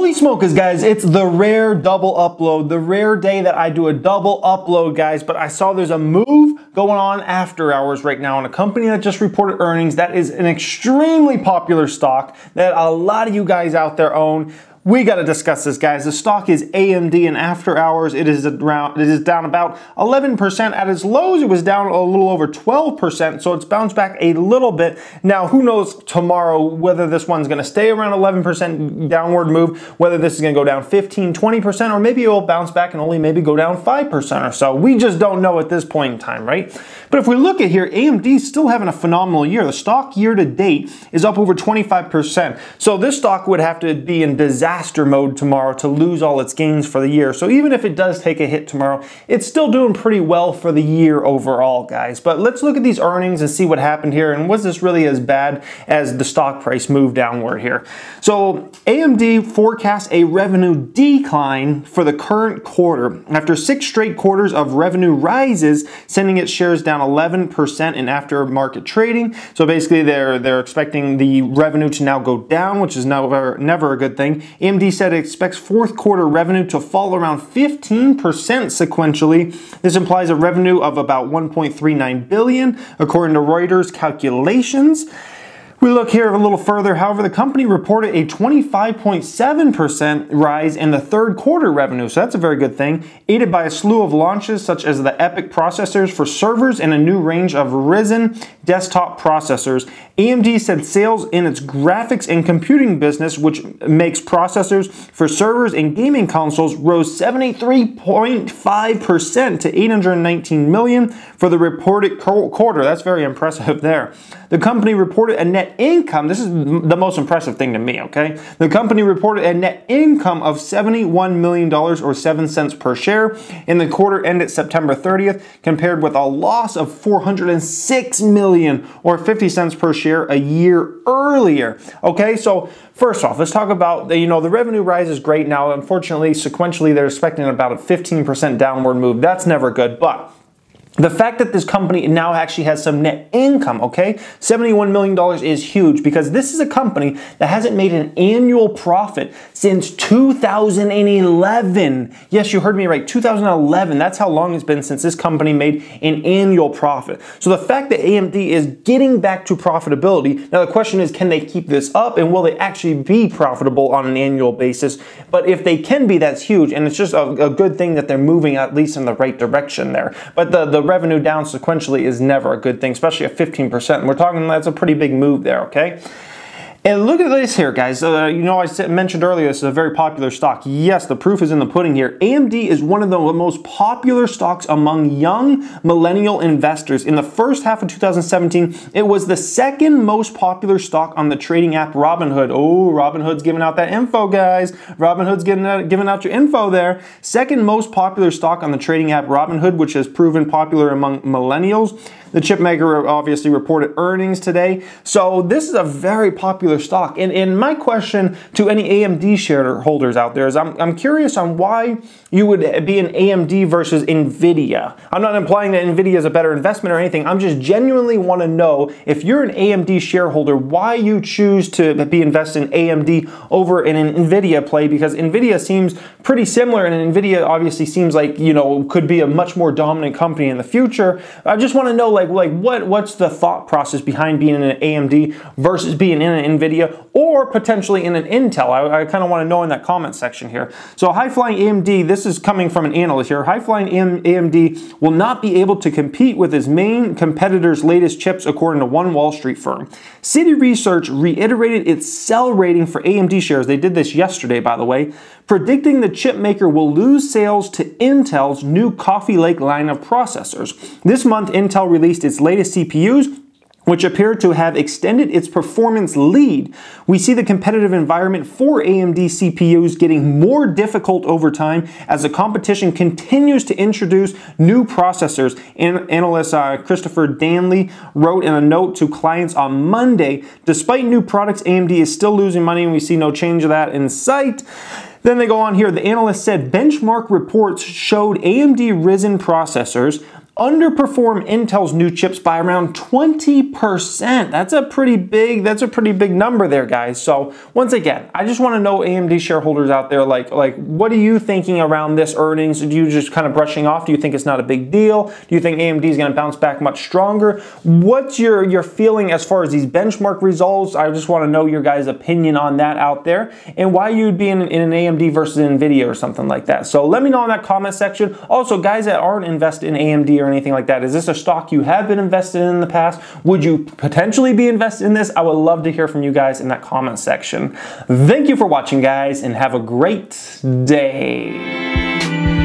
Holy smokers, guys, it's the rare double upload, the rare day that I do a double upload, guys, but I saw there's a move going on after hours right now on a company that just reported earnings that is an extremely popular stock that a lot of you guys out there own. We got to discuss this, guys. The stock is AMD, and after hours, it is down about 11%. At its lows, it was down a little over 12%, so it's bounced back a little bit. Now, who knows tomorrow whether this one's going to stay around 11% downward move, whether this is going to go down 15, 20%, or maybe it will bounce back and only maybe go down 5% or so. We just don't know at this point in time, right? But if we look at here, AMD is still having a phenomenal year. The stock year to date is up over 25%. So this stock would have to be in disaster mode tomorrow to lose all its gains for the year. So even if it does take a hit tomorrow, it's still doing pretty well for the year overall, guys. But let's look at these earnings and see what happened here, and was this really as bad as the stock price moved downward here? So AMD forecasts a revenue decline for the current quarter after 6 straight quarters of revenue rises, sending its shares down 11% in aftermarket trading. So basically they're expecting the revenue to now go down, which is never a good thing. AMD said it expects fourth quarter revenue to fall around 15% sequentially. This implies a revenue of about $1.39 billion, according to Reuters calculations. We look here a little further. However, the company reported a 25.7% rise in the third quarter revenue, so that's a very good thing, aided by a slew of launches such as the EPYC processors for servers and a new range of Ryzen desktop processors. AMD said sales in its graphics and computing business, which makes processors for servers and gaming consoles, rose 73.5% to $819 million for the reported quarter. That's very impressive there. The company reported a net income. This is the most impressive thing to me, okay? The company reported a net income of $71 million or 7 cents per share in the quarter ended September 30th, compared with a loss of $406 million or 50 cents per share a year earlier. Okay, so first off, let's talk about the revenue rise is great. Now, unfortunately, sequentially, they're expecting about a 15% downward move. That's never good, but the fact that this company now actually has some net income, okay? $71 million is huge because this is a company that hasn't made an annual profit since 2011. Yes, you heard me right, 2011. That's how long it's been since this company made an annual profit. So the fact that AMD is getting back to profitability, now the question is, can they keep this up and will they actually be profitable on an annual basis? But if they can be, that's huge, and it's just a good thing that they're moving at least in the right direction there. But the revenue down sequentially is never a good thing, especially at 15%. And we're talking, that's a pretty big move there, okay? And look at this here, guys. I mentioned earlier this is a very popular stock. Yes, the proof is in the pudding here. AMD is one of the most popular stocks among young millennial investors. In the first half of 2017, it was the second most popular stock on the trading app Robinhood. Oh, Robinhood's giving out that info, guys. Robinhood's giving out your info there. Second most popular stock on the trading app Robinhood, which has proven popular among millennials. The chip maker obviously reported earnings today. So this is a very popular stock. And my question to any AMD shareholders out there is I'm curious on why you would be an AMD versus NVIDIA. I'm not implying that NVIDIA is a better investment or anything. I'm just genuinely want to know, if you're an AMD shareholder, why you choose to be invested in AMD over in an NVIDIA play, because NVIDIA seems pretty similar, and NVIDIA obviously seems like, could be a much more dominant company in the future. I just want to know, what's the thought process behind being in an AMD versus being in an NVIDIA or potentially in an Intel? I kind of want to know in that comment section here. So high-flying AMD, this is coming from an analyst here. High-flying AMD will not be able to compete with its main competitor's latest chips, according to one Wall Street firm. Citi Research reiterated its sell rating for AMD shares. They did this yesterday, by the way, predicting the chip maker will lose sales to Intel's new Coffee Lake line of processors. This month, Intel released its latest CPUs, which appear to have extended its performance lead. We see the competitive environment for AMD CPUs getting more difficult over time as the competition continues to introduce new processors. Analyst Christopher Danley wrote in a note to clients on Monday, despite new products, AMD is still losing money, and we see no change of that in sight. Then they go on here. The analyst said benchmark reports showed AMD Ryzen processors underperform Intel's new chips by around 20%. That's a pretty big number there, guys. So once again, I just want to know, AMD shareholders out there, like what are you thinking around this earnings? Do you just kind of brushing off? Do you think it's not a big deal? Do you think AMD is going to bounce back much stronger? What's your feeling as far as these benchmark results? I just want to know your guys' opinion on that out there, and why you'd be in an AMD versus Nvidia or something like that. So let me know in that comment section. Also, guys that aren't invested in AMD or anything like that, is this a stock you have been invested in the past? Would you potentially be invested in this? I would love to hear from you guys in that comment section. Thank you for watching, guys, and have a great day.